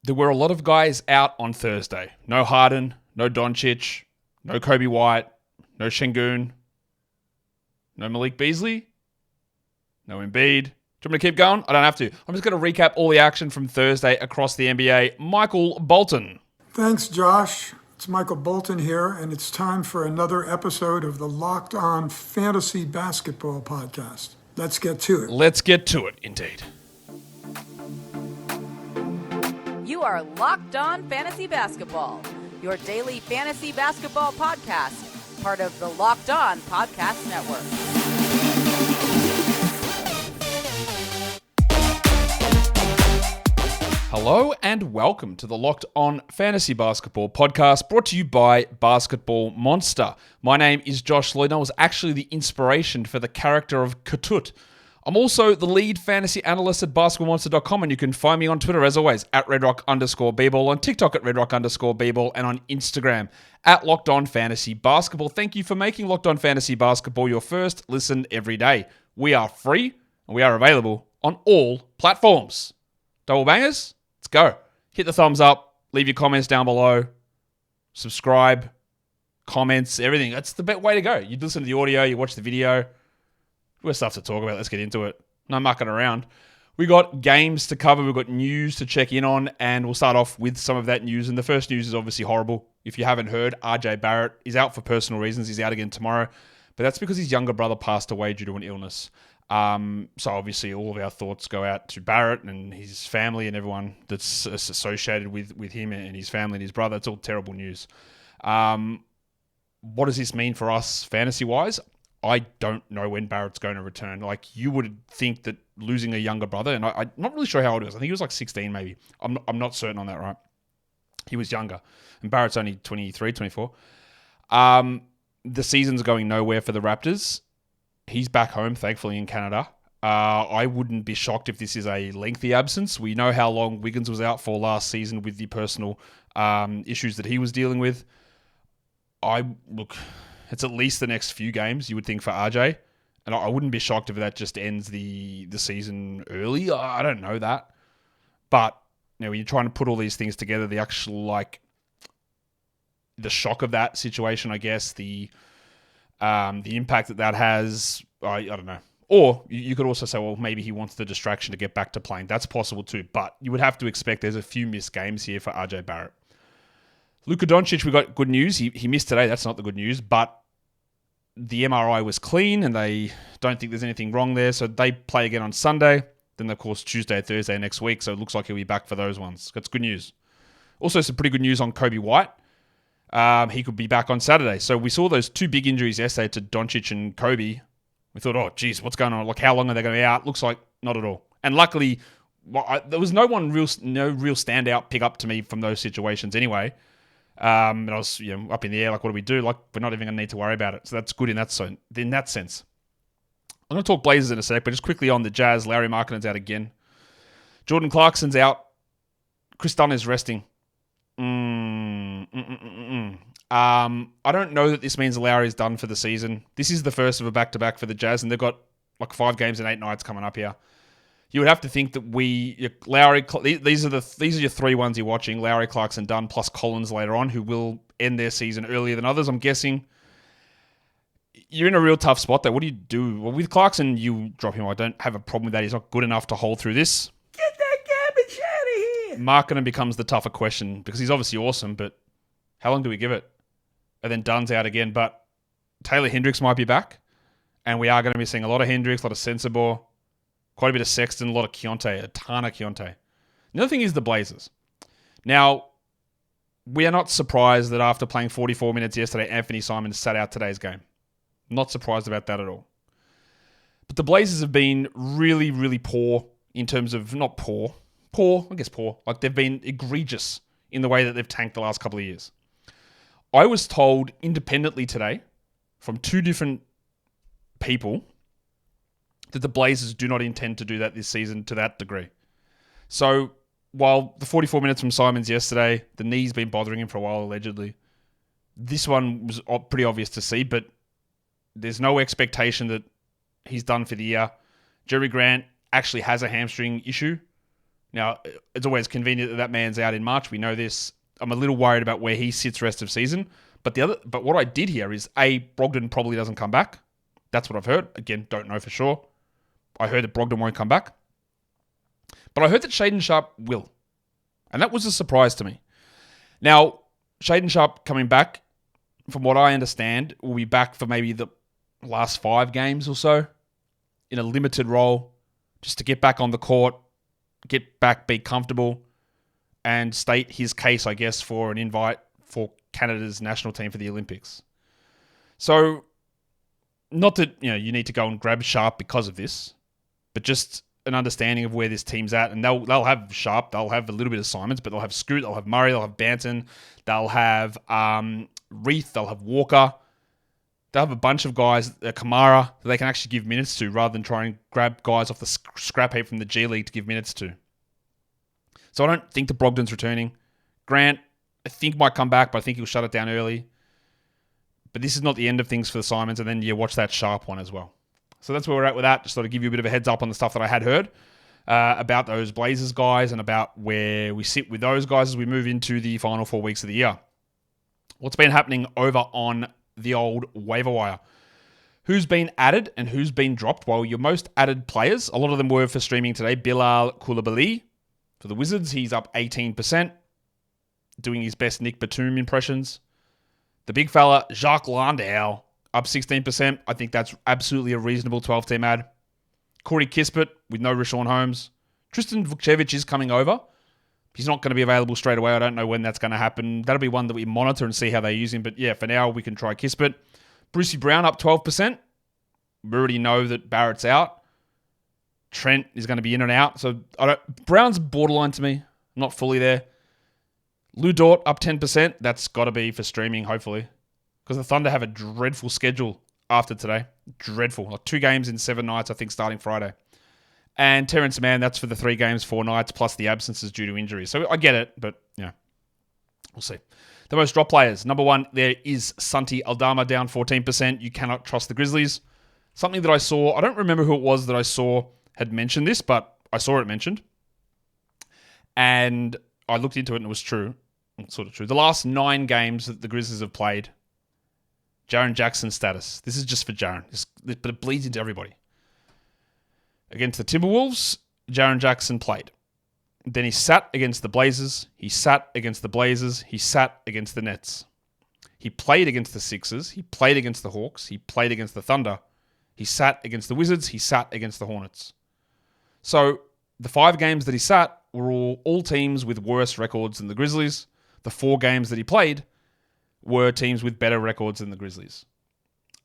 There were a lot of guys out on Thursday. No Harden, no Doncic, no Coby White, no Şengün, no Malik Beasley, no Embiid. Do you want me to keep going? I don't have to. I'm just going to recap all the action from Thursday across the NBA. Michael Bolton. Thanks, Josh. It's Michael Bolton here, and it's time for another episode of the Locked On Fantasy Basketball Podcast. Let's get to it. Let's get to it, indeed. You are Locked On Fantasy Basketball, your daily fantasy basketball podcast, part of the Locked On Podcast Network. Hello and welcome to the Locked On Fantasy Basketball Podcast, brought to you by Basketball Monster. My name is Josh Lloyd, and I was actually the inspiration for the character of Katut. I'm also the lead fantasy analyst at basketballmonster.com, and you can find me on Twitter, as always, at redrock_bball, on TikTok at redrock_bball, and on Instagram at Locked On Fantasy Basketball. Thank you for making Locked On Fantasy Basketball your first listen every day. We are free, and we are available on all platforms. Double bangers? Let's go. Hit the thumbs up, leave your comments down below, subscribe, comments, everything. That's the best way to go. You listen to the audio, you watch the video. We've got stuff to talk about. Let's get into it. No mucking around. We got games to cover. We've got news to check in on, and we'll start off with some of that news. And the first news is obviously horrible. If you haven't heard, RJ Barrett is out for personal reasons. He's out again tomorrow, but that's because his younger brother passed away due to an illness. So obviously all of our thoughts go out to Barrett and his family and everyone that's associated with him and his family and his brother. It's all terrible news. What does this mean for us fantasy-wise? I don't know when Barrett's going to return. Like, you would think that losing a younger brother, and I'm not really sure how old he was. I think he was like 16 maybe. I'm not certain on that, right? He was younger. And Barrett's only 23, 24. The season's going nowhere for the Raptors. He's back home, thankfully, in Canada. I wouldn't be shocked if this is a lengthy absence. We know how long Wiggins was out for last season with the personal issues that he was dealing with. It's at least the next few games, you would think, for RJ. And I wouldn't be shocked if that just ends the season early. I don't know that. But, when you're trying to put all these things together, the actual, the shock of that situation, I guess, the impact that has, I don't know. Or you could also say, well, maybe he wants the distraction to get back to playing. That's possible too. But you would have to expect there's a few missed games here for RJ Barrett. Luka Doncic, we got good news. He missed today. That's not the good news. But the MRI was clean, and they don't think there's anything wrong there. So they play again on Sunday. Then, of course, Tuesday, Thursday next week. So it looks like he'll be back for those ones. That's good news. Also, some pretty good news on Coby White. He could be back on Saturday. So we saw those two big injuries yesterday to Doncic and Coby. We thought, oh, geez, what's going on? Like, how long are they going to be out? Looks like not at all. And luckily, there was no real standout pick up to me from those situations anyway. And I was up in the air, like, what do we do? Like, we're not even going to need to worry about it. So that's good in that sense. I'm going to talk Blazers in a sec, but just quickly on the Jazz, Larry Markkanen's out again. Jordan Clarkson's out. Chris Dunn is resting. I don't know that this means Lowry's done for the season. This is the first of a back-to-back for the Jazz, and they've got like 5 games and 8 nights coming up here. You would have to think that these are your 3 ones you're watching: Lowry, Clarkson, Dunn, plus Collins later on, who will end their season earlier than others, I'm guessing. You're in a real tough spot there. What do you do? Well, with Clarkson, you drop him. I don't have a problem with that. He's not good enough to hold through this. Get that garbage out of here! Markkanen becomes the tougher question because he's obviously awesome, but how long do we give it? And then Dunn's out again, but Taylor Hendricks might be back, and we are going to be seeing a lot of Hendricks, a lot of Sensabaugh, quite a bit of Sexton, a lot of Keontae, a ton of Keontae. The other thing is the Blazers. Now, we are not surprised that after playing 44 minutes yesterday, Anthony Simons sat out today's game. Not surprised about that at all. But the Blazers have been really, really poor in terms of, not poor. Like, they've been egregious in the way that they've tanked the last couple of years. I was told independently today from 2 different people that the Blazers do not intend to do that this season to that degree. So while the 44 minutes from Simons yesterday, the knee's been bothering him for a while, allegedly. This one was pretty obvious to see, but there's no expectation that he's done for the year. Jerry Grant actually has a hamstring issue. Now, it's always convenient that man's out in March. We know this. I'm a little worried about where he sits rest of season. But what I did hear is, Brogdon probably doesn't come back. That's what I've heard. Again, don't know for sure. I heard that Brogdon won't come back. But I heard that Shaedon Sharpe will. And that was a surprise to me. Now, Shaedon Sharpe coming back, from what I understand, will be back for maybe the last 5 games or so in a limited role, just to get back on the court, get back, be comfortable, and state his case, I guess, for an invite for Canada's national team for the Olympics. So, not that you need to go and grab Sharpe because of this, but just an understanding of where this team's at. And they'll have Sharpe, they'll have a little bit of Simons, but they'll have Scoot, they'll have Murray, they'll have Banton, they'll have Reith, they'll have Walker. They'll have a bunch of guys, Kamara, that they can actually give minutes to rather than try and grab guys off the scrap heap from the G League to give minutes to. So I don't think the Brogdon's returning. Grant, I think might come back, but I think he'll shut it down early. But this is not the end of things for the Simons, and then you watch that Sharpe one as well. So that's where we're at with that. Just thought I'd give you a bit of a heads up on the stuff that I had heard about those Blazers guys and about where we sit with those guys as we move into the final 4 weeks of the year. What's been happening over on the old waiver wire? Who's been added and who's been dropped? Well, your most added players, a lot of them were for streaming today. Bilal Coulibaly for the Wizards. He's up 18%, doing his best Nick Batum impressions. The big fella, Jacques Landale, up 16%. I think that's absolutely a reasonable 12-team ad. Corey Kispert with no Richaun Holmes. Tristan Vukcevic is coming over. He's not going to be available straight away. I don't know when that's going to happen. That'll be one that we monitor and see how they use him. But yeah, for now, we can try Kispert. Brucey Brown up 12%. We already know that Barrett's out. Trent is going to be in and out. So Brown's borderline to me. Not fully there. Lou Dort up 10%. That's got to be for streaming, hopefully. Because the Thunder have a dreadful schedule after today. Dreadful. Like 2 games in 7 nights, I think, starting Friday. And Terrence Mann, that's for the 3 games, 4 nights, plus the absences due to injury. So I get it, but yeah, we'll see. The most drop players. Number 1, there is Santi Aldama, down 14%. You cannot trust the Grizzlies. Something that I saw, I don't remember who it was that I saw had mentioned this, but I saw it mentioned. And I looked into it and it was true. Sort of true. The last 9 games that the Grizzlies have played, Jaren Jackson's status. This is just for Jaren, but it bleeds into everybody. Against the Timberwolves, Jaren Jackson played. Then he sat against the Blazers. He sat against the Blazers. He sat against the Nets. He played against the Sixers. He played against the Hawks. He played against the Thunder. He sat against the Wizards. He sat against the Hornets. So the 5 games that he sat were all teams with worse records than the Grizzlies. The 4 games that he played were teams with better records than the Grizzlies.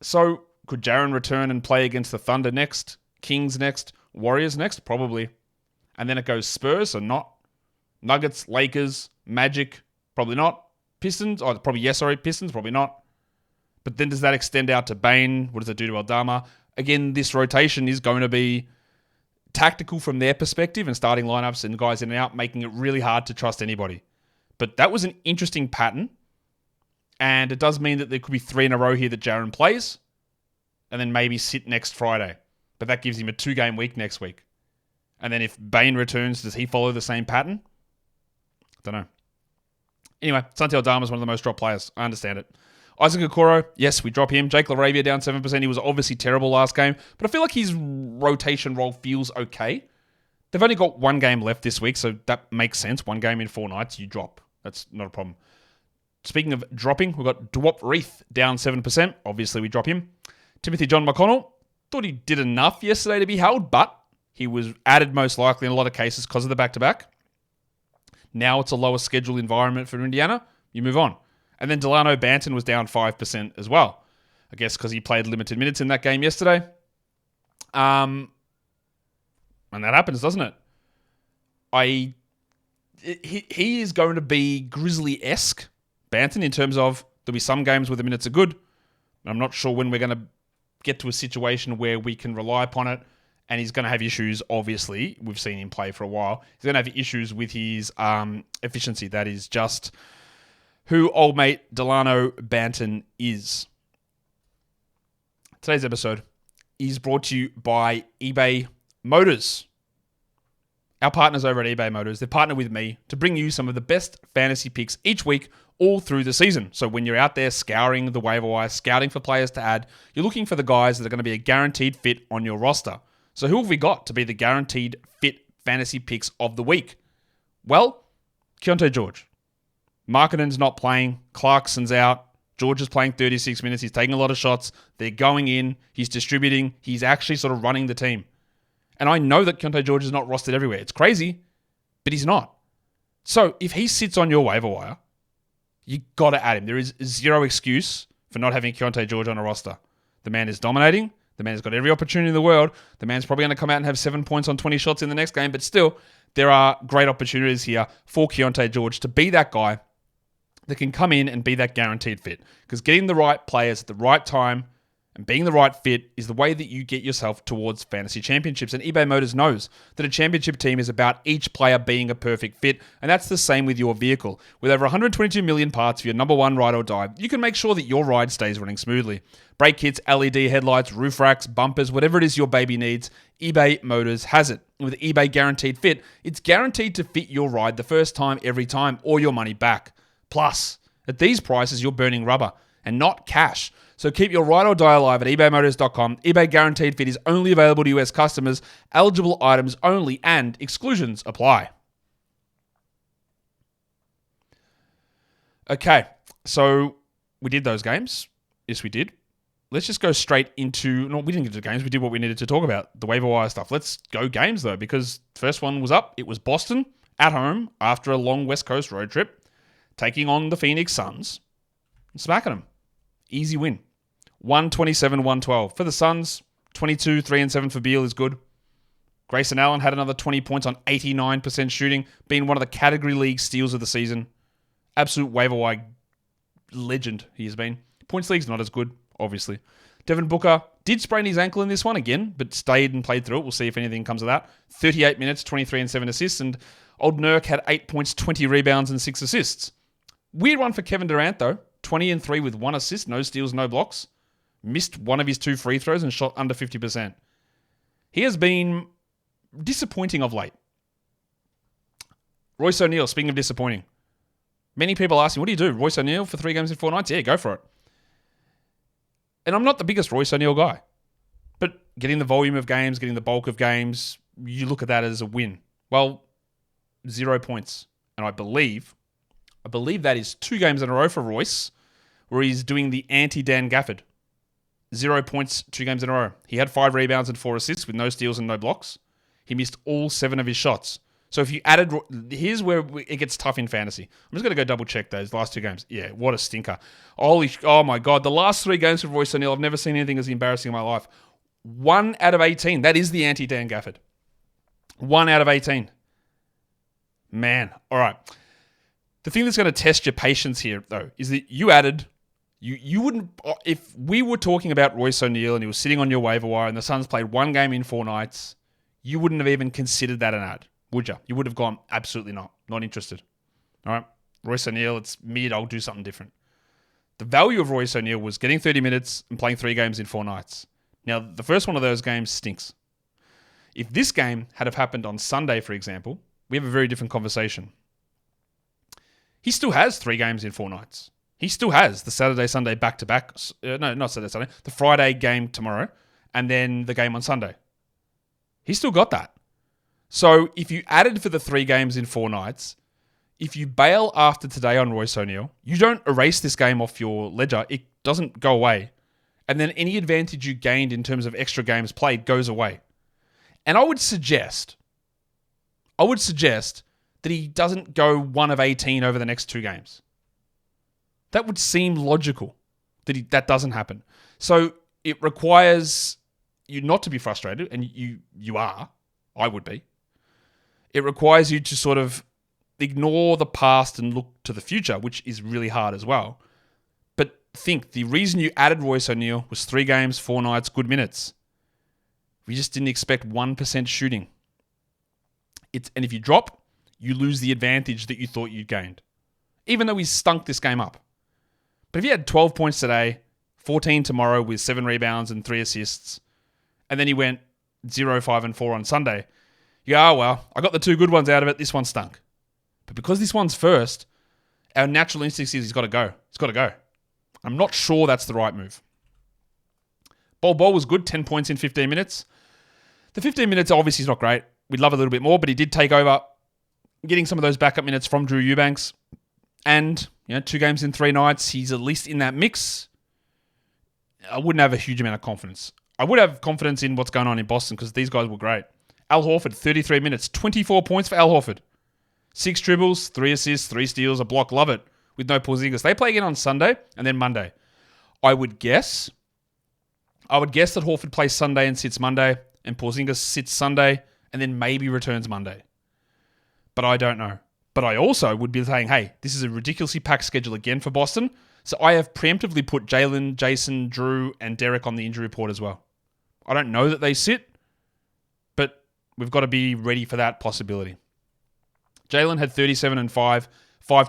So could Jaren return and play against the Thunder next? Kings next, Warriors next, probably. And then it goes Spurs, or not. Nuggets, Lakers, Magic, probably not. Pistons, Pistons, probably not. But then does that extend out to Bane? What does it do to Aldama? Again, this rotation is going to be tactical from their perspective and starting lineups and guys in and out, making it really hard to trust anybody. But that was an interesting pattern. And it does mean that there could be 3 in a row here that Jaren plays and then maybe sit next Friday. But that gives him a 2-game week next week. And then if Bane returns, does he follow the same pattern? I don't know. Anyway, Santi Aldama is one of the most dropped players. I understand it. Isaac Okoro, yes, we drop him. Jake LaRavia down 7%. He was obviously terrible last game. But I feel like his rotation role feels okay. They've only got 1 game left this week, so that makes sense. 1 game in 4 nights, you drop. That's not a problem. Speaking of dropping, we've got Dwop Reith down 7%. Obviously, we drop him. Timothy John McConnell, thought he did enough yesterday to be held, but he was added most likely in a lot of cases because of the back-to-back. Now it's a lower schedule environment for Indiana. You move on. And then Delano Banton was down 5% as well. I guess because he played limited minutes in that game yesterday. And that happens, doesn't it? He is going to be Grizzly-esque, Banton, in terms of there'll be some games where the minutes are good. I'm not sure when we're going to get to a situation where we can rely upon it. And he's going to have issues, obviously. We've seen him play for a while. He's going to have issues with his efficiency. That is just who old mate Delano Banton is. Today's episode is brought to you by eBay Motors. our partners over at eBay Motors, they've partnered with me to bring you some of the best fantasy picks each week all through the season. So when you're out there scouring the waiver wire, scouting for players to add, you're looking for the guys that are going to be a guaranteed fit on your roster. So who have we got to be the guaranteed fit fantasy picks of the week? Well, Keyonte George. Markkanen's not playing. Clarkson's out. George is playing 36 minutes. He's taking a lot of shots. They're going in. He's distributing. He's actually sort of running the team. And I know that Keyonte George is not rostered everywhere. It's crazy, but he's not. So if he sits on your waiver wire, you got to add him. There is zero excuse for not having Keyonte George on a roster. The man is dominating. The man's got every opportunity in the world. The man's probably going to come out and have 7 points on 20 shots in the next game, but still, there are great opportunities here for Keyonte George to be that guy that can come in and be that guaranteed fit. Because getting the right players at the right time and being the right fit is the way that you get yourself towards fantasy championships. And eBay Motors knows that a championship team is about each player being a perfect fit, and that's the same with your vehicle. With over 122 million parts for your number one ride or die, you can make sure that your ride stays running smoothly. Brake kits, LED headlights, roof racks, bumpers, whatever it is your baby needs, eBay Motors has it. With eBay Guaranteed Fit, it's guaranteed to fit your ride the first time, every time, or your money back. Plus, at these prices, you're burning rubber and not cash. So keep your ride or die alive at ebaymotors.com. eBay Guaranteed Fit is only available to US customers, eligible items only, and exclusions apply. Okay, so we did those games. Yes, we did. Let's just go straight into... No, we didn't get to games. We did what we needed to talk about, the waiver wire stuff. Let's go games, though, because first one was up. It was Boston at home after a long West Coast road trip, taking on the Phoenix Suns and smacking them. Easy win. 127-112. For the Suns, 22, 3-7 for Beal is good. Grayson Allen had another 20 points on 89% shooting, being one of the category league steals of the season. Absolute waiver wire legend he has been. Points league's not as good, obviously. Devin Booker did sprain his ankle in this one again, but stayed and played through it. We'll see if anything comes of that. 38 minutes, 23 and 7 assists, and old Nurk had 8 points, 20 rebounds, and 6 assists. Weird one for Kevin Durant, though. 20 and 3 with 1 assist, no steals, no blocks. Missed one of his 2 free throws and shot under 50%. He has been disappointing of late. Royce O'Neal, speaking of disappointing. Many people ask me, what do you do? Royce O'Neal for 3 games in 4 nights? Yeah, go for it. And I'm not the biggest Royce O'Neal guy. But getting the volume of games, getting the bulk of games, you look at that as a win. Well, 0 points. And I believe that is 2 games in a row for Royce, where he's doing the anti-Dan Gafford. 0 points, 2 games in a row. He had 5 rebounds and 4 assists with no steals and no blocks. He missed all 7 of his shots. So if you added... Here's where it gets tough in fantasy. I'm just going to go double check those last 2 games. Yeah, what a stinker. Oh my God. The last 3 games for Royce O'Neal, I've never seen anything as embarrassing in my life. 1 out of 18. That is the anti-Dan Gafford. 1 out of 18. Man. All right. The thing that's going to test your patience here, though, is that you added... You wouldn't... If we were talking about Royce O'Neal and he was sitting on your waiver wire and the Suns played 1 game in 4 nights, you wouldn't have even considered that an ad, would you? You would have gone, absolutely not. Not interested. All right? Royce O'Neal, it's mid. I'll do something different. The value of Royce O'Neal was getting 30 minutes and playing 3 games in 4 nights. Now, the first one of those games stinks. If this game had have happened on Sunday, for example, we have a very different conversation. He still has 3 games in 4 nights. He still has the Saturday-Sunday back-to-back. No, not Saturday-Sunday. The Friday game tomorrow and then the game on Sunday. He's still got that. So if you added for the 3 games in 4 nights, if you bail after today on Royce O'Neal, you don't erase this game off your ledger. It doesn't go away. And then any advantage you gained in terms of extra games played goes away. And I would suggest that he doesn't go 1 of 18 over the next 2 games. That would seem logical that doesn't happen. So it requires you not to be frustrated, and you are. I would be. It requires you to sort of ignore the past and look to the future, which is really hard as well. But think, the reason you added Royce O'Neal was 3 games, 4 nights, good minutes. We just didn't expect 1% shooting. And if you drop, you lose the advantage that you thought you'd gained. Even though we stunk this game up. But if he had 12 points today, 14 tomorrow with 7 rebounds and 3 assists, and then he went 0, 5, and 4 on Sunday, You go, oh, well, I got the two good ones out of it. This one stunk. But because this one's first, our natural instinct is he's got to go. He's got to go. I'm not sure that's the right move. Bol was good, 10 points in 15 minutes. The 15 minutes obviously is not great. We'd love a little bit more, but he did take over, getting some of those backup minutes from Drew Eubanks. And, 2 games in 3 nights, he's at least in that mix. I wouldn't have a huge amount of confidence. I would have confidence in what's going on in Boston because these guys were great. Al Horford, 33 minutes, 24 points for Al Horford. 6 dribbles, 3 assists, 3 steals, a block. Love it. With no Porzingis. They play again on Sunday and then Monday. I would guess that Horford plays Sunday and sits Monday, and Porzingis sits Sunday and then maybe returns Monday. But I don't know. But I also would be saying, hey, this is a ridiculously packed schedule again for Boston. So I have preemptively put Jalen, Jason, Drew, and Derek on the injury report as well. I don't know that they sit, but we've got to be ready for that possibility. Jalen had 37 and 5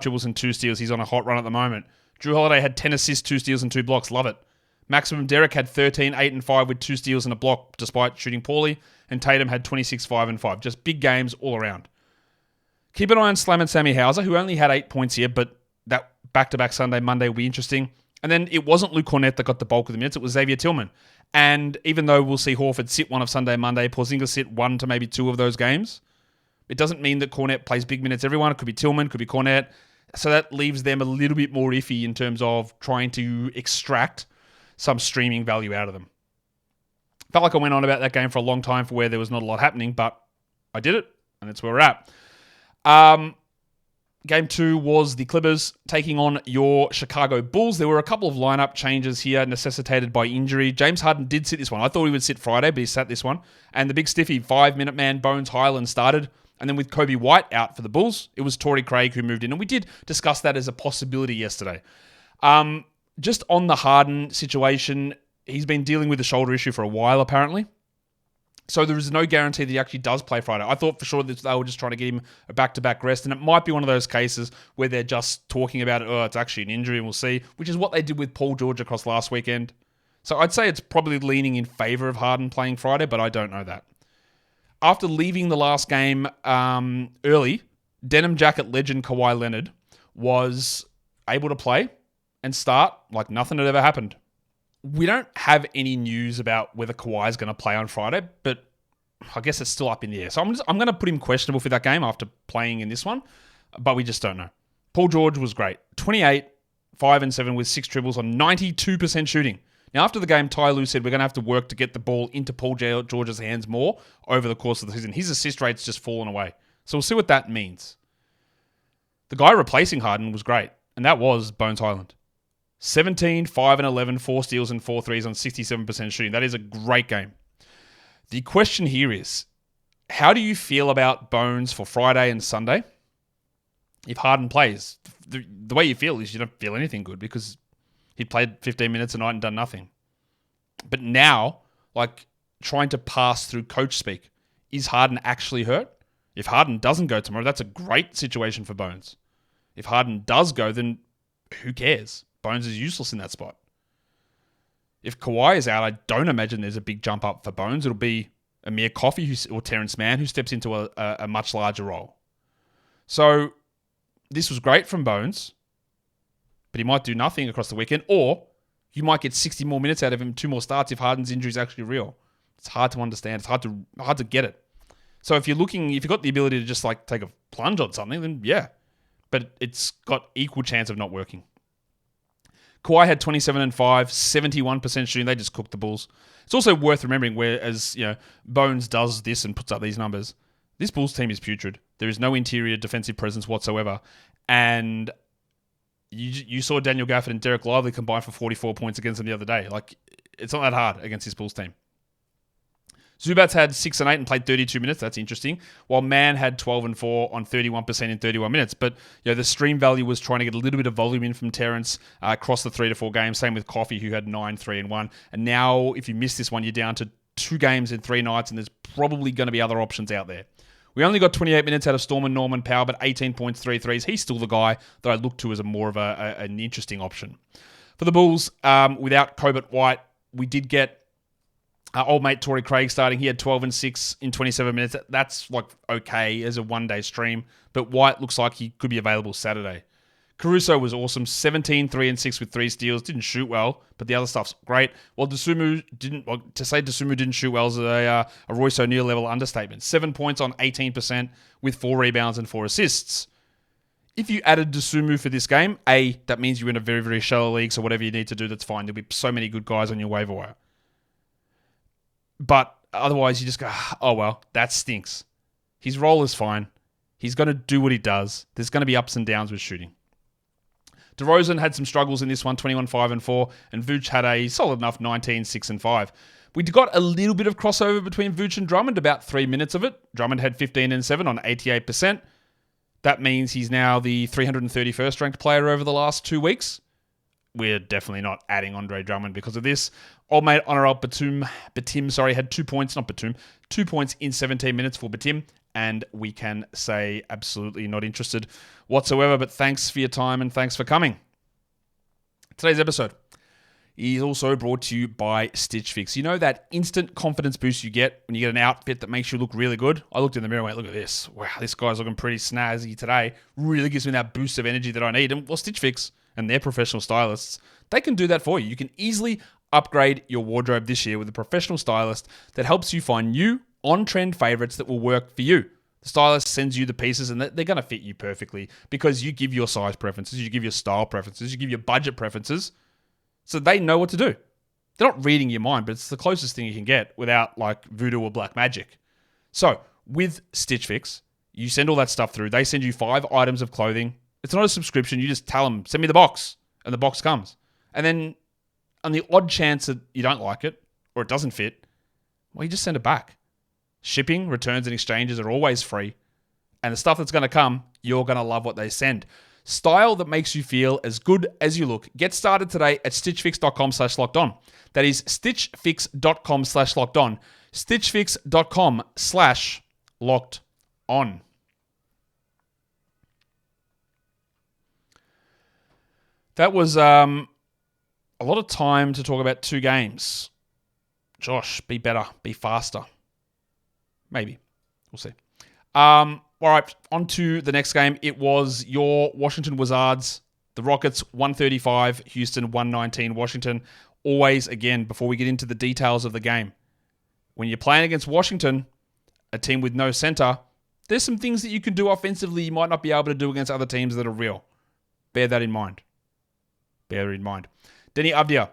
dribbles and 2 steals. He's on a hot run at the moment. Drew Holiday had 10 assists, 2 steals, and 2 blocks. Love it. Maximum Derek had 13, 8 and 5 with 2 steals and a block despite shooting poorly. And Tatum had 26, 5 and 5. Just big games all around. Keep an eye on Slam and Sammy Hauser, who only had 8 points here, but that back-to-back Sunday, Monday will be interesting. And then it wasn't Luke Cornett that got the bulk of the minutes. It was Xavier Tillman. And even though we'll see Horford sit one of Sunday, Monday, Porzingis sit 1 to maybe 2 of those games, it doesn't mean that Cornett plays big minutes everyone. It could be Tillman, could be Cornett. So that leaves them a little bit more iffy in terms of trying to extract some streaming value out of them. Felt like I went on about that game for a long time for where there was not a lot happening, but I did it, and that's where we're at. Game 2 was the Clippers taking on your Chicago Bulls. There were a couple of lineup changes here necessitated by injury. James Harden did sit this one. I thought he would sit Friday, but he sat this one. And the big stiffy 5-minute man Bones Highland started. And then with Coby White out for the Bulls, it was Torrey Craig who moved in. And we did discuss that as a possibility yesterday. Just on the Harden situation, he's been dealing with a shoulder issue for a while, apparently. So there is no guarantee that he actually does play Friday. I thought for sure that they were just trying to get him a back-to-back rest, and it might be one of those cases where they're just talking about it, it's actually an injury, and we'll see, which is what they did with Paul George across last weekend. So I'd say it's probably leaning in favor of Harden playing Friday, but I don't know that. After leaving the last game early, denim jacket legend Kawhi Leonard was able to play and start like nothing had ever happened. We don't have any news about whether Kawhi is going to play on Friday, but I guess it's still up in the air. So I'm going to put him questionable for that game after playing in this one, but we just don't know. Paul George was great. 28, 5 and 7 with 6 dribbles on 92% shooting. Now, after the game, Ty Lue said we're going to have to work to get the ball into Paul George's hands more over the course of the season. His assist rate's just fallen away. So we'll see what that means. The guy replacing Harden was great, and that was Bones Highland. 17, 5 and 11, 4 steals and 4 threes on 67% shooting. That is a great game. The question here is, how do you feel about Bones for Friday and Sunday if Harden plays? The way you feel is you don't feel anything good because he played 15 minutes a night and done nothing. But now, trying to pass through coach speak, is Harden actually hurt? If Harden doesn't go tomorrow, that's a great situation for Bones. If Harden does go, then who cares? Bones is useless in that spot. If Kawhi is out, I don't imagine there's a big jump up for Bones. It'll be Amir Coffey or Terrence Mann who steps into a much larger role. So this was great from Bones, but he might do nothing across the weekend, or you might get 60 more minutes out of him, 2 more starts if Harden's injury is actually real. It's hard to understand. It's hard to get it. So if you've got the ability to just take a plunge on something, then yeah. But it's got equal chance of not working. Kawhi had 27 and 5, 71% shooting. They just cooked the Bulls. It's also worth remembering whereas Bones does this and puts up these numbers, this Bulls team is putrid. There is no interior defensive presence whatsoever. And you saw Daniel Gafford and Derek Lively combine for 44 points against them the other day. It's not that hard against this Bulls team. Zubats had 6 and 8 and played 32 minutes. That's interesting. While Mann had 12 and 4 on 31% in 31 minutes. But the stream value was trying to get a little bit of volume in from Terrence across the 3 to 4 games. Same with Coffey, who had 9, 3 and 1. And now, if you miss this one, you're down to 2 games in 3 nights, and there's probably going to be other options out there. We only got 28 minutes out of Storman Norman Powell, but 18 points, 3 threes. He's still the guy that I look to as more of an interesting option. For the Bulls, without Coby White, we did get Old mate Torrey Craig starting. He had 12 and 6 in 27 minutes. That's like okay as a one-day stream. But White looks like he could be available Saturday. Caruso was awesome. 17, 3 and 6 with 3 steals. Didn't shoot well, but the other stuff's great. Well, Dosunmu didn't. Well, to say Dosunmu didn't shoot well is a Royce O'Neal level understatement. 7 points on 18% with 4 rebounds and 4 assists. If you added Dosunmu for this game, that means you're in a very, very shallow league, so whatever you need to do, that's fine. There'll be so many good guys on your waiver wire. But otherwise, you just go, oh, well, that stinks. His role is fine. He's going to do what he does. There's going to be ups and downs with shooting. DeRozan had some struggles in this one, 21, 5 and 4, and Vooch had a solid enough 19, 6 and 5. We got a little bit of crossover between Vooch and Drummond, about 3 minutes of it. Drummond had 15 and 7 on 88%. That means he's now the 331st ranked player over the last 2 weeks. We're definitely not adding Andre Drummond because of this. Old mate Honorable Batum, had 2 points, not Batum, 2 points in 17 minutes for Batum, and we can say absolutely not interested whatsoever, but thanks for your time and thanks for coming. Today's episode is also brought to you by Stitch Fix. You know that instant confidence boost you get when you get an outfit that makes you look really good? I looked in the mirror and went, look at this. Wow, this guy's looking pretty snazzy today. Really gives me that boost of energy that I need. And well, Stitch Fix and their professional stylists, they can do that for you. You can easily upgrade your wardrobe this year with a professional stylist that helps you find new, on-trend favorites that will work for you. The stylist sends you the pieces and they're going to fit you perfectly because you give your size preferences, you give your style preferences, you give your budget preferences. So they know what to do. They're not reading your mind, but it's the closest thing you can get without like voodoo or black magic. So with Stitch Fix, you send all that stuff through. They send you 5 items of clothing. It's not a subscription. You just tell them, send me the box, and the box comes. And then on the odd chance that you don't like it or it doesn't fit, well, you just send it back. Shipping, returns, and exchanges are always free. And the stuff that's going to come, you're going to love what they send. Style that makes you feel as good as you look. Get started today at stitchfix.com/lockedon. That is stitchfix.com/lockedon. stitchfix.com/lockedon. That was a lot of time to talk about 2 games. Josh, be better, be faster. Maybe. We'll see. All right, on to the next game. It was your Washington Wizards, the Rockets 135, Houston 119, Washington. Always, again, before we get into the details of the game, when you're playing against Washington, a team with no center, there's some things that you can do offensively you might not be able to do against other teams that are real. Bear that in mind. Denny Avdia,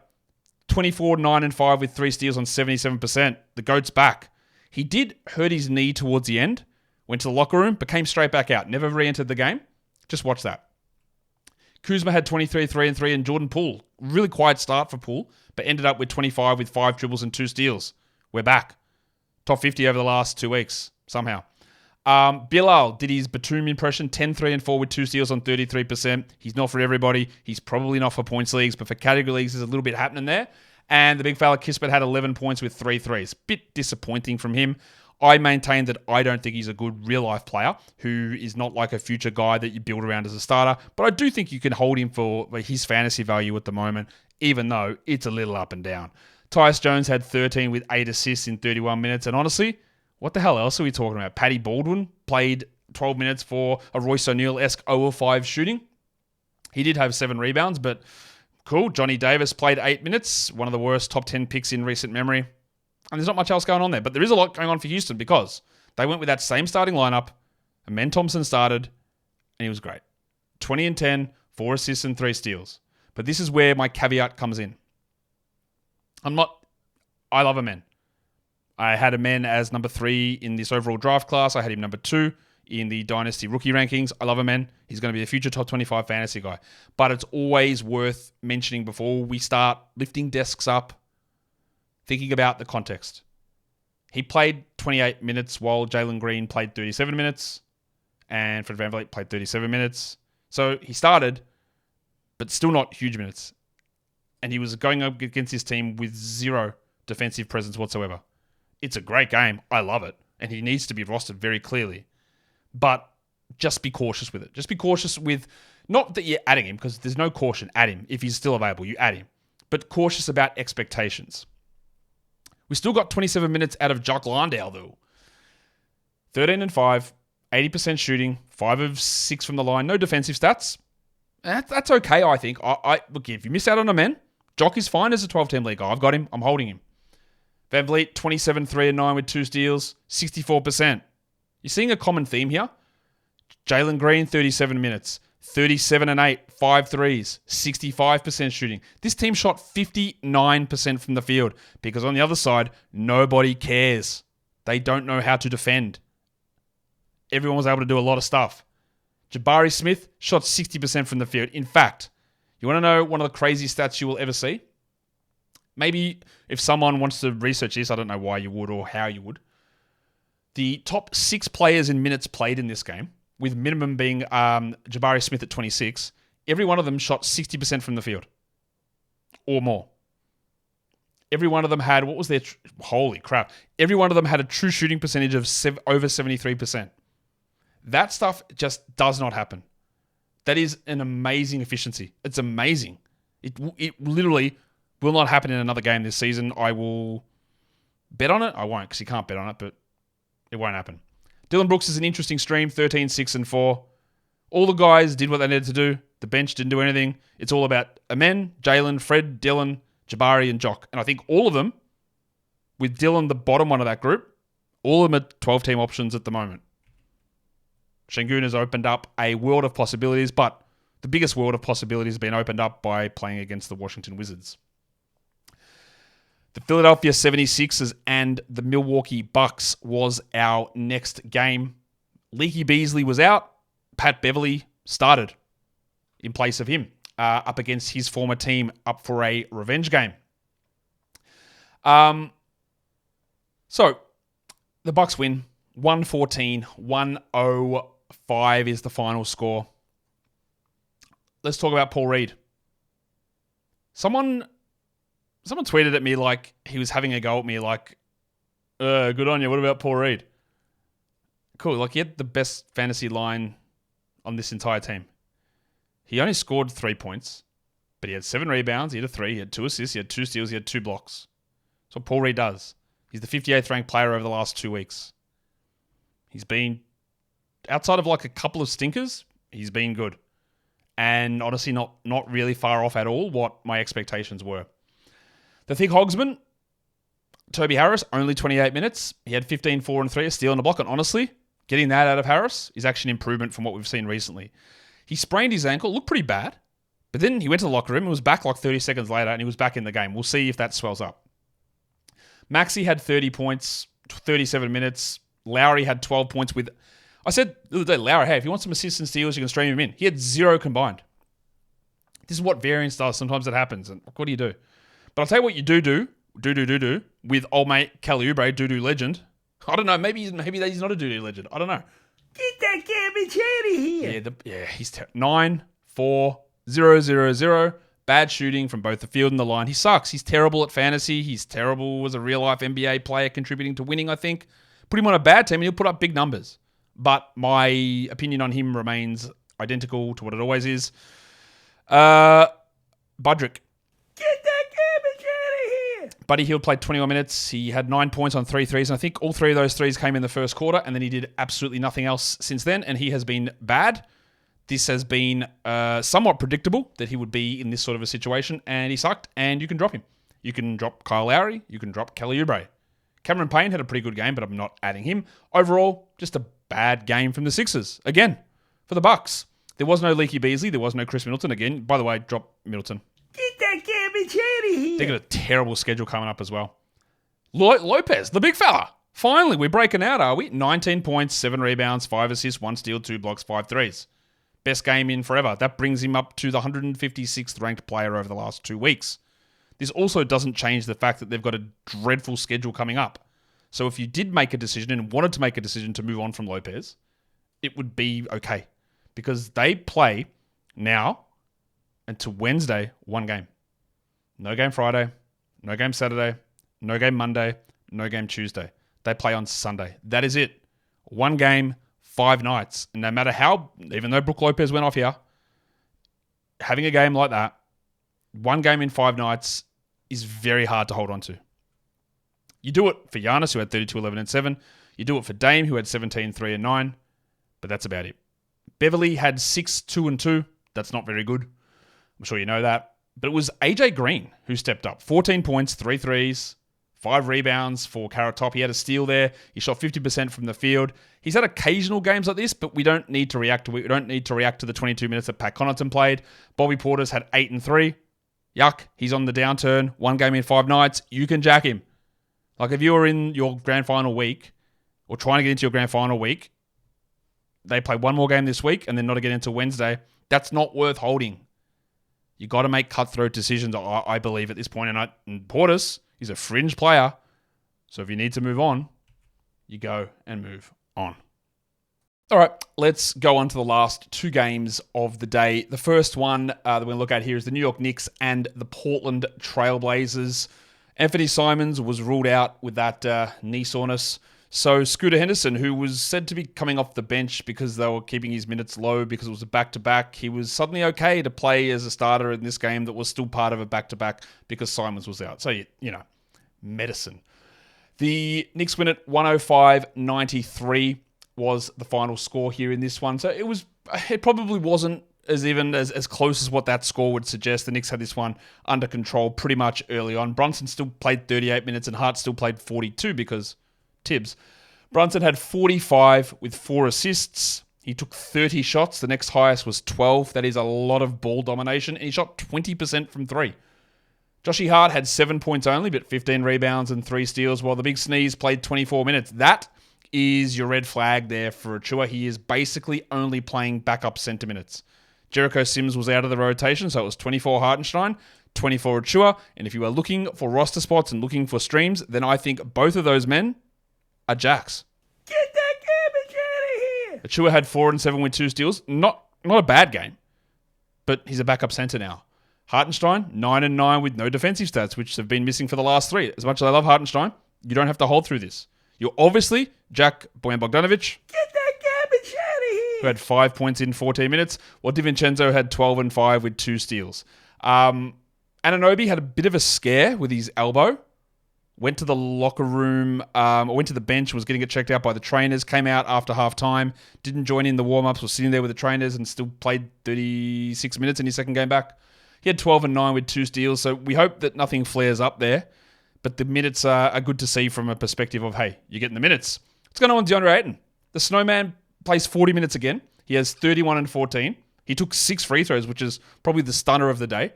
24, 9 and 5 with 3 steals on 77%. The GOAT's back. He did hurt his knee towards the end, went to the locker room, but came straight back out. Never re-entered the game. Just watch that. Kuzma had 23, 3 and 3, and Jordan Poole, really quiet start for Poole, but ended up with 25 with 5 dribbles and 2 steals. We're back. Top 50 over the last 2 weeks, somehow. Bilal did his Batum impression, 10, 3 and 4 with 2 steals on 33%. He's not for everybody. He's probably not for points leagues, but for category leagues, there's a little bit happening there. And the big fella Kispert had 11 points with 3 threes. Bit disappointing from him. I maintain that I don't think he's a good real-life player who is not like a future guy that you build around as a starter. But I do think you can hold him for his fantasy value at the moment, even though it's a little up and down. Tyus Jones had 13 with 8 assists in 31 minutes. And honestly, what the hell else are we talking about? Paddy Baldwin played 12 minutes for a Royce O'Neal-esque 0 of 5 shooting. He did have 7 rebounds, but cool. Johnny Davis played 8 minutes, one of the worst top 10 picks in recent memory. And there's not much else going on there. But there is a lot going on for Houston because they went with that same starting lineup. Amen Thompson started, and he was great. 20 and 10, 4 assists and 3 steals. But this is where my caveat comes in. I love Amen. I had Amen as number 3 in this overall draft class. I had him number 2 in the Dynasty rookie rankings. I love Amen. He's going to be a future top 25 fantasy guy. But it's always worth mentioning before we start lifting desks up, thinking about the context. He played 28 minutes while Jalen Green played 37 minutes and Fred VanVleet played 37 minutes. So he started, but still not huge minutes. And he was going up against his team with 0 defensive presence whatsoever. It's a great game. I love it. And he needs to be rostered very clearly. But just be cautious with it. Just be cautious with, not that you're adding him, because there's no caution. Add him. If he's still available, you add him. But cautious about expectations. We still got 27 minutes out of Jock Landale, though. 13 and 5, 80% shooting, 5 of 6 from the line. No defensive stats. That's okay, I think. Look, if you miss out on a man, Jock is fine as a 12-team league guy. I've got him. I'm holding him. Van Vliet, 27, 3 and 9 with 2 steals, 64%. You're seeing a common theme here. Jalen Green, 37 minutes, 37 and 8, 5 threes, 65% shooting. This team shot 59% from the field because on the other side, nobody cares. They don't know how to defend. Everyone was able to do a lot of stuff. Jabari Smith shot 60% from the field. In fact, you want to know one of the craziest stats you will ever see? Maybe if someone wants to research this, I don't know why you would or how you would. The top 6 players in minutes played in this game, with minimum being Jabari Smith at 26, every one of them shot 60% from the field or more. Every one of them had, what was their, holy crap, every one of them had a true shooting percentage of over 73%. That stuff just does not happen. That is an amazing efficiency. It's amazing. It literally will not happen in another game this season. I will bet on it. I won't because you can't bet on it, but it won't happen. Dylan Brooks is an interesting stream, 13, 6, and 4. All the guys did what they needed to do. The bench didn't do anything. It's all about Amen, Jalen, Fred, Dylan, Jabari, and Jock. And I think all of them, with Dylan the bottom one of that group, all of them are 12-team options at the moment. Şengün has opened up a world of possibilities, but the biggest world of possibilities has been opened up by playing against the Washington Wizards. The Philadelphia 76ers and the Milwaukee Bucks was our next game. Leaky Beasley was out. Pat Beverly started in place of him up against his former team up for a revenge game. So the Bucks win 114-105 is the final score. Let's talk about Paul Reed. Someone tweeted at me like he was having a go at me like, good on you. What about Paul Reed? Cool. Like he had the best fantasy line on this entire team. He only scored 3 points, but he had 7 rebounds. He had a 3. He had 2 assists. He had 2 steals. He had 2 blocks. That's what Paul Reed does. He's the 58th ranked player over the last 2 weeks. He's been, outside of like a couple of stinkers, he's been good. And honestly, not really far off at all what my expectations were. The Thick Hogsman, Toby Harris, only 28 minutes. He had 15, 4, and 3, a steal and a block. And honestly, getting that out of Harris is actually an improvement from what we've seen recently. He sprained his ankle, looked pretty bad. But then he went to the locker room and was back like 30 seconds later and he was back in the game. We'll see if that swells up. Maxey had 30 points, 37 minutes. Lowry had 12 points with... I said the other day, Lowry, hey, if you want some assists and steals, you can stream him in. He had 0 combined. This is what variance does. Sometimes it happens. And what do you do? But I'll tell you what you do with old mate Kelly Oubre, do legend. I don't know. Maybe he's not a do legend. I don't know. Get that garbage out of here. Yeah, he's 9, 4, 0, 0, 0. Bad shooting from both the field and the line. He sucks. He's terrible at fantasy. He's terrible as a real-life NBA player contributing to winning, I think. Put him on a bad team and he'll put up big numbers. But my opinion on him remains identical to what it always is. Budrick. Get that garbage out of here. Buddy Hield played 21 minutes. He had 9 points on 3 threes. And I think all 3 of those threes came in the first quarter. And then he did absolutely nothing else since then. And he has been bad. This has been somewhat predictable that he would be in this sort of a situation. And he sucked. And you can drop him. You can drop Kyle Lowry. You can drop Kelly Oubre. Cameron Payne had a pretty good game, but I'm not adding him. Overall, just a bad game from the Sixers. Again, for the Bucks. There was no Leaky Beasley. There was no Chris Middleton. Again, by the way, drop Middleton. Get that garbage out of here. They got a terrible schedule coming up as well. Lopez, the big fella. Finally, we're breaking out, are we? 19 points, 7 rebounds, 5 assists, 1 steal, 2 blocks, 5 threes. Best game in forever. That brings him up to the 156th ranked player over the last 2 weeks. This also doesn't change the fact that they've got a dreadful schedule coming up. So if you did make a decision and wanted to make a decision to move on from Lopez, it would be okay. Because they play now until Wednesday, 1 game. No game Friday, no game Saturday, no game Monday, no game Tuesday. They play on Sunday. That is it. 1 game, 5 nights. And no matter how, even though Brook Lopez went off here, having a game like that, 1 game in 5 nights is very hard to hold on to. You do it for Giannis, who had 32, 11, and 7. You do it for Dame, who had 17, 3, and 9. But that's about it. Beverly had 6, 2, and 2. That's not very good. I'm sure you know that. But it was AJ Green who stepped up. 14 points, 3 threes, 5 rebounds for Carrot Top. He had a steal there. He shot 50% from the field. He's had occasional games like this, but we don't need to react to it. We don't need to react to the 22 minutes that Pat Connaughton played. Bobby Portis had 8 and 3. Yuck. He's on the downturn. 1 game in 5 nights. You can jack him. Like if you were in your grand final week or trying to get into your grand final week, they play 1 more game this week and then not again until Wednesday. That's not worth holding. You got to make cutthroat decisions, I believe, at this point. And Portis is a fringe player. So if you need to move on, you go and move on. All right, let's go on to the last 2 games of the day. The first one that we're going to look at here is the New York Knicks and the Portland Trailblazers. Anthony Simons was ruled out with that knee soreness. So Scooter Henderson, who was said to be coming off the bench because they were keeping his minutes low because it was a back-to-back, he was suddenly okay to play as a starter in this game that was still part of a back-to-back because Simons was out. So, medicine. The Knicks win at 105-93 was the final score here in this one. So it probably wasn't as close as what that score would suggest. The Knicks had this one under control pretty much early on. Brunson still played 38 minutes and Hart still played 42 because Tibbs. Brunson had 45 with 4 assists. He took 30 shots. The next highest was 12. That is a lot of ball domination. And he shot 20% from 3. Joshy Hart had 7 points only, but 15 rebounds and 3 steals, while the Big Sneeze played 24 minutes. That is your red flag there for Achua. He is basically only playing backup center minutes. Jericho Sims was out of the rotation, so it was 24 Hartenstein, 24 Achua. And if you are looking for roster spots and looking for streams, then I think both of those men are jacks. Get that garbage out of here! Achua had 4 and 7 with 2 steals. Not a bad game, but he's a backup center now. Hartenstein, 9 and 9 with no defensive stats, which have been missing for the last 3. As much as I love Hartenstein, you don't have to hold through this. You're obviously Jack Bojan Bogdanovic. Get that garbage out of here! Who had 5 points in 14 minutes, while DiVincenzo had 12 and 5 with 2 steals. Anunoby had a bit of a scare with his elbow. Went to the locker room, went to the bench, was getting it checked out by the trainers, came out after halftime, didn't join in the warm-ups, was sitting there with the trainers and still played 36 minutes in his second game back. He had 12 and 9 with 2 steals, so we hope that nothing flares up there. But the minutes are good to see from a perspective of, hey, you're getting the minutes. What's going on with DeAndre Ayton? The Snowman plays 40 minutes again. He has 31 and 14. He took 6 free throws, which is probably the stunner of the day.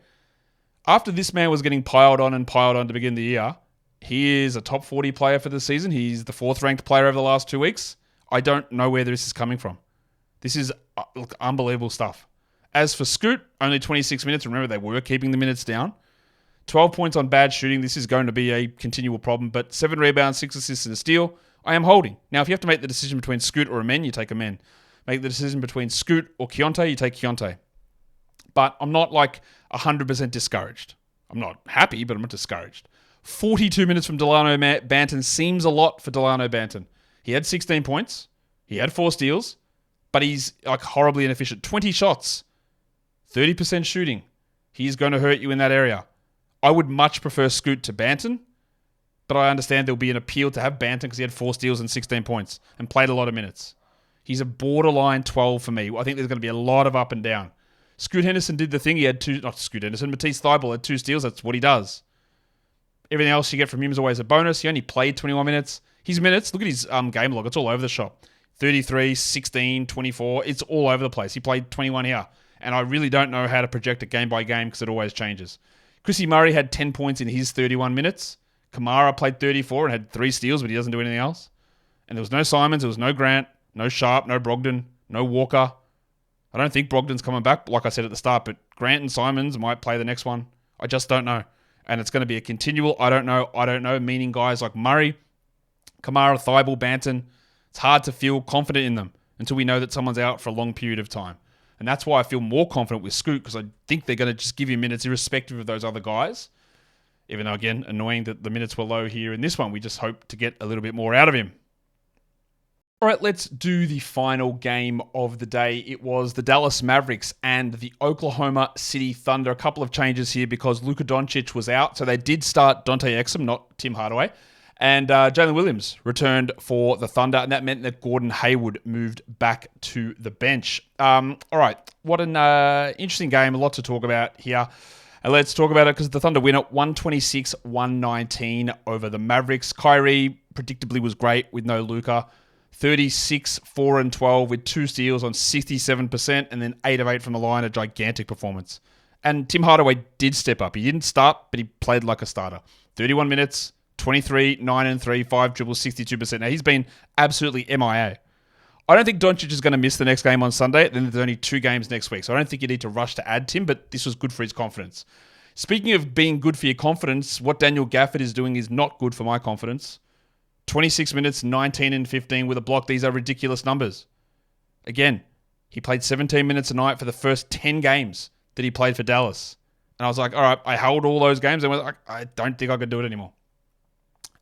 After this man was getting piled on to begin the year, he is a top 40 player for the season. He's the 4th ranked player over the last 2 weeks. I don't know where this is coming from. This is unbelievable stuff. As for Scoot, only 26 minutes. Remember, they were keeping the minutes down. 12 points on bad shooting. This is going to be a continual problem. But 7 rebounds, 6 assists, and a steal. I am holding. Now, if you have to make the decision between Scoot or Amen, you take Amen. Make the decision between Scoot or Keontae, you take Keontae. But I'm not 100% discouraged. I'm not happy, but I'm not discouraged. 42 minutes from Delano Banton seems a lot for Delano Banton. He had 16 points. He had 4 steals. But he's horribly inefficient. 20 shots. 30% shooting. He's going to hurt you in that area. I would much prefer Scoot to Banton, but I understand there'll be an appeal to have Banton because he had 4 steals and 16 points and played a lot of minutes. He's a borderline 12 for me. I think there's going to be a lot of up and down. Scoot Henderson did the thing. He had 2, not Scoot Henderson, Matisse Thybulle had 2 steals. That's what he does. Everything else you get from him is always a bonus. He only played 21 minutes. His minutes, look at his game log. It's all over the shop. 33, 16, 24. It's all over the place. He played 21 here. And I really don't know how to project it game by game because it always changes. Chrissy Murray had 10 points in his 31 minutes. Kamara played 34 and had 3 steals, but he doesn't do anything else. And there was no Simons, there was no Grant, no Sharp, no Brogdon, no Walker. I don't think Brogdon's coming back, like I said at the start, but Grant and Simons might play the next one. I just don't know. And it's going to be a continual I don't know, meaning guys like Murray, Kamara, Thybulle, Banton. It's hard to feel confident in them until we know that someone's out for a long period of time. And that's why I feel more confident with Scoot, because I think they're going to just give you minutes irrespective of those other guys. Even though, again, annoying that the minutes were low here in this one. We just hope to get a little bit more out of him. All right, let's do the final game of the day. It was the Dallas Mavericks and the Oklahoma City Thunder. A couple of changes here because Luka Doncic was out. So they did start Dante Exum, not Tim Hardaway, And Jalen Williams returned for the Thunder, and that meant that Gordon Hayward moved back to the bench. All right, what an interesting game. A lot to talk about here. And let's talk about it because the Thunder win at 126-119 over the Mavericks. Kyrie predictably was great with no Luka. 36, 4 and 12 with 2 steals on 67% and then 8 of 8 from the line, a gigantic performance. And Tim Hardaway did step up. He didn't start, but he played like a starter. 31 minutes, 23, 9 and 3, 5 dribbles, 62%. Now, he's been absolutely MIA. I don't think Doncic is going to miss the next game on Sunday. Then there's only 2 games next week. So I don't think you need to rush to add Tim, but this was good for his confidence. Speaking of being good for your confidence, what Daniel Gafford is doing is not good for my confidence. 26 minutes, 19 and 15 with a block. These are ridiculous numbers. Again, he played 17 minutes a night for the first 10 games that he played for Dallas. And I was like, all right, I held all those games and was like, I don't think I could do it anymore.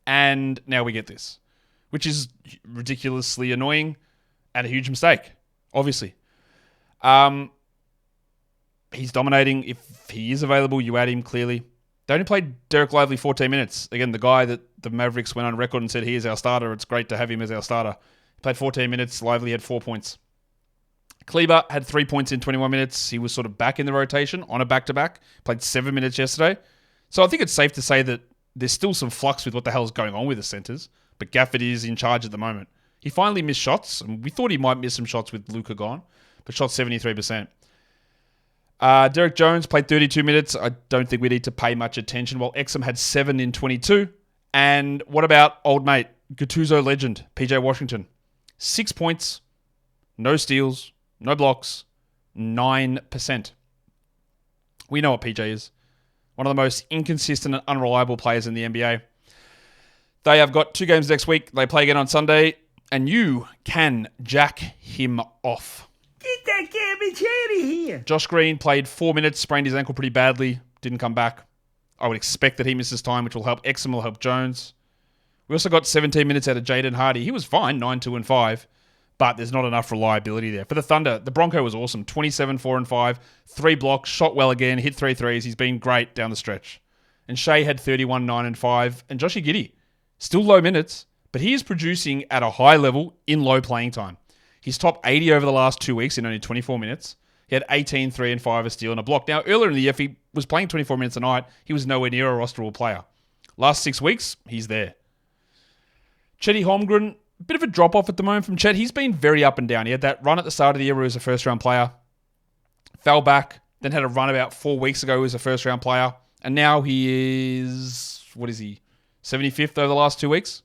And now we get this, which is ridiculously annoying and a huge mistake, obviously. He's dominating. If he is available, you add him clearly. They only played Derek Lively 14 minutes. Again, the guy that the Mavericks went on record and said he is our starter. It's great to have him as our starter. He played 14 minutes. Lively had 4 points. Kleber had 3 points in 21 minutes. He was sort of back in the rotation on a back-to-back. Played 7 minutes yesterday. So I think it's safe to say that there's still some flux with what the hell is going on with the centers. But Gafford is in charge at the moment. He finally missed shots. And we thought he might miss some shots with Luka gone. But shot 73%. Derek Jones played 32 minutes. I don't think we need to pay much attention. While Exum had 7 in 22. And what about old mate, Gattuso legend, PJ Washington? 6 points, no steals, no blocks, 9%. We know what PJ is. One of the most inconsistent and unreliable players in the NBA. They have got 2 games next week. They play again on Sunday. And you can jack him off. Get that garbage out of here. Josh Green played 4 minutes, sprained his ankle pretty badly, didn't come back. I would expect that he misses time, which will help Exum, will help Jones. We also got 17 minutes out of Jaden Hardy. He was fine, 9, 2, and 5, but there's not enough reliability there. For the Thunder, the Bronco was awesome. 27, 4, and 5, 3 blocks, shot well again, hit 3 threes. He's been great down the stretch. And Shea had 31, 9, and 5. And Joshie Giddey, still low minutes, but he is producing at a high level in low playing time. He's top 80 over the last 2 weeks in only 24 minutes. He had 18, 3, and 5, a steal, and a block. Now, earlier in the year, if he was playing 24 minutes a night, he was nowhere near a rosterable player. Last 6 weeks, he's there. Chetty Holmgren, a bit of a drop-off at the moment from Chet. He's been very up and down. He had that run at the start of the year where he was a first-round player. Fell back, then had a run about 4 weeks ago as a first-round player. And now he is, 75th over the last 2 weeks?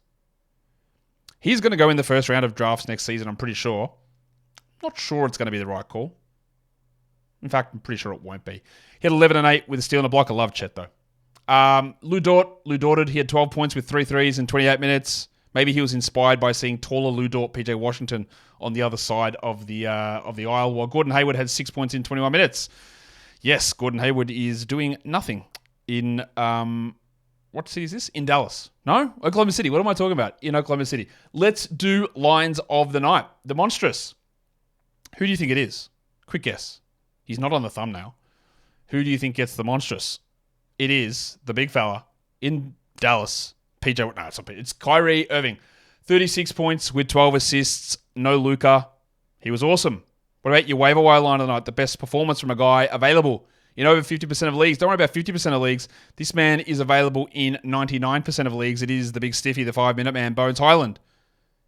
He's going to go in the first round of drafts next season, I'm pretty sure. Not sure it's going to be the right call. In fact, I'm pretty sure it won't be. He had 11 and 8 with a steal and a block. I love Chet, though. Lou Dorted, he had 12 points with 3 threes in 28 minutes. Maybe he was inspired by seeing taller Lou Dort, PJ Washington on the other side of the aisle, while Gordon Hayward had 6 points in 21 minutes. Yes, Gordon Hayward is doing nothing in... what city is this? In Dallas. No? Oklahoma City. What am I talking about? In Oklahoma City. Let's do lines of the night. The monstrous. Who do you think it is? Quick guess. He's not on the thumbnail. Who do you think gets the monstrous? It is the big fella in Dallas. PJ. No, it's not PJ. It's Kyrie Irving. 36 points with 12 assists. No Luka. He was awesome. What about your waiver wire line of the night? The best performance from a guy available in over 50% of leagues. Don't worry about 50% of leagues. This man is available in 99% of leagues. It is the big stiffy, the 5-minute man, Bones Highland.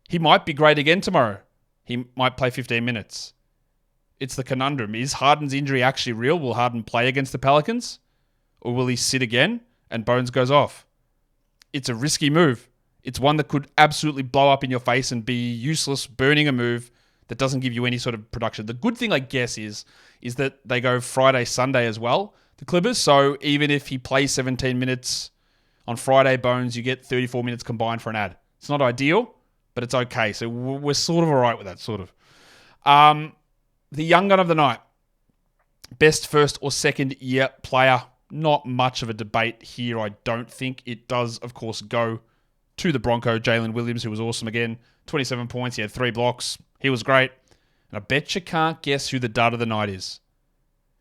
He might be great again tomorrow. He might play 15 minutes. It's the conundrum. Is Harden's injury actually real? Will Harden play against the Pelicans? Or will he sit again and Bones goes off? It's a risky move. It's one that could absolutely blow up in your face and be useless, burning a move that doesn't give you any sort of production. The good thing, I guess, is that they go Friday, Sunday as well, the Clippers. So even if he plays 17 minutes on Friday, Bones, you get 34 minutes combined for an ad. It's not ideal, but it's okay. So we're sort of all right with that, sort of. The young gun of the night. Best first or second year player. Not much of a debate here, I don't think. It does, of course, go to the Bronco, Jalen Williams, who was awesome again. 27 points, he had 3 blocks. He was great. And I bet you can't guess who the dud of the night is.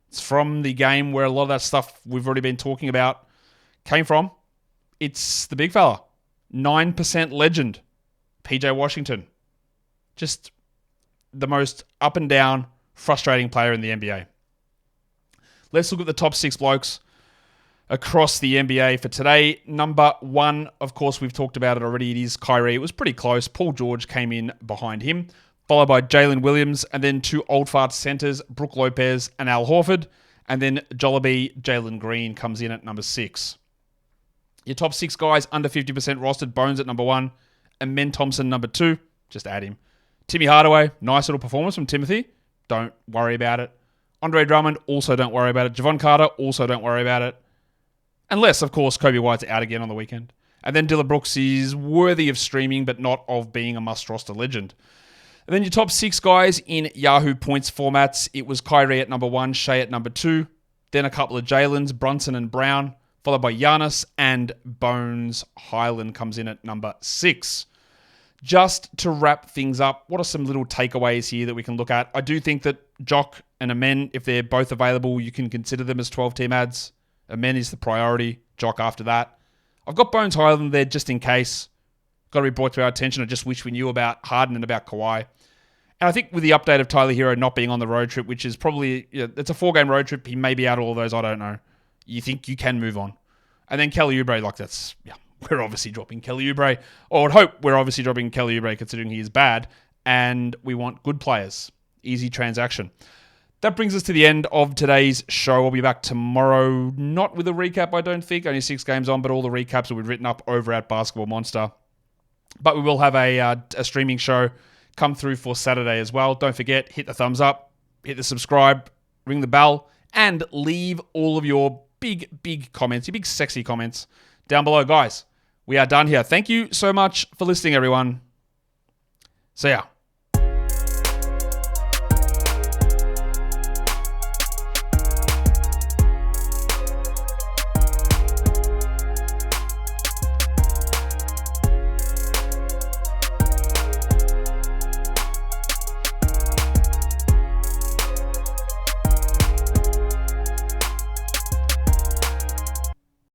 It's from the game where a lot of that stuff we've already been talking about came from. It's the big fella. 9% legend, PJ Washington. Just the most up and down, frustrating player in the NBA. Let's look at the top 6 blokes across the NBA for today. Number 1, of course, we've talked about it already. It is Kyrie. It was pretty close. Paul George came in behind him, followed by Jalen Williams, and then 2 old fart centers, Brook Lopez and Al Horford. And then Jollibee, Jalen Green comes in at number 6. Your top 6 guys under 50% rostered. Bones at number 1. And Men Thompson number 2. Just add him. Timmy Hardaway, nice little performance from Timothy. Don't worry about it. Andre Drummond, also don't worry about it. Javon Carter, also don't worry about it. Unless, of course, Coby White's out again on the weekend. And then Dillon Brooks is worthy of streaming, but not of being a must-roster legend. And then your top 6 guys in Yahoo points formats. It was Kyrie at number 1, Shea at number 2. Then a couple of Jalen's, Brunson and Brown, followed by Giannis, and Bones Highland comes in at number 6. Just to wrap things up, what are some little takeaways here that we can look at? I do think that Jock and Amen, if they're both available, you can consider them as 12-team ads. Amen is the priority. Jock after that. I've got Bones Highland there just in case. Got to be brought to our attention. I just wish we knew about Harden and about Kawhi. And I think with the update of Tyler Hero not being on the road trip, which is probably, it's a 4-game road trip. He may be out all of those. I don't know. You think you can move on. And then Kelly Oubre, we're obviously dropping Kelly Oubre. Or I'd hope we're obviously dropping Kelly Oubre considering he is bad. And we want good players. Easy transaction. That brings us to the end of today's show. I'll be back tomorrow, not with a recap, I don't think. Only 6 games on, but all the recaps will be written up over at Basketball Monster. But we will have a streaming show come through for Saturday as well. Don't forget, hit the thumbs up, hit the subscribe, ring the bell, and leave all of your big comments, your big sexy comments down below. Guys, we are done here. Thank you so much for listening, everyone. See ya.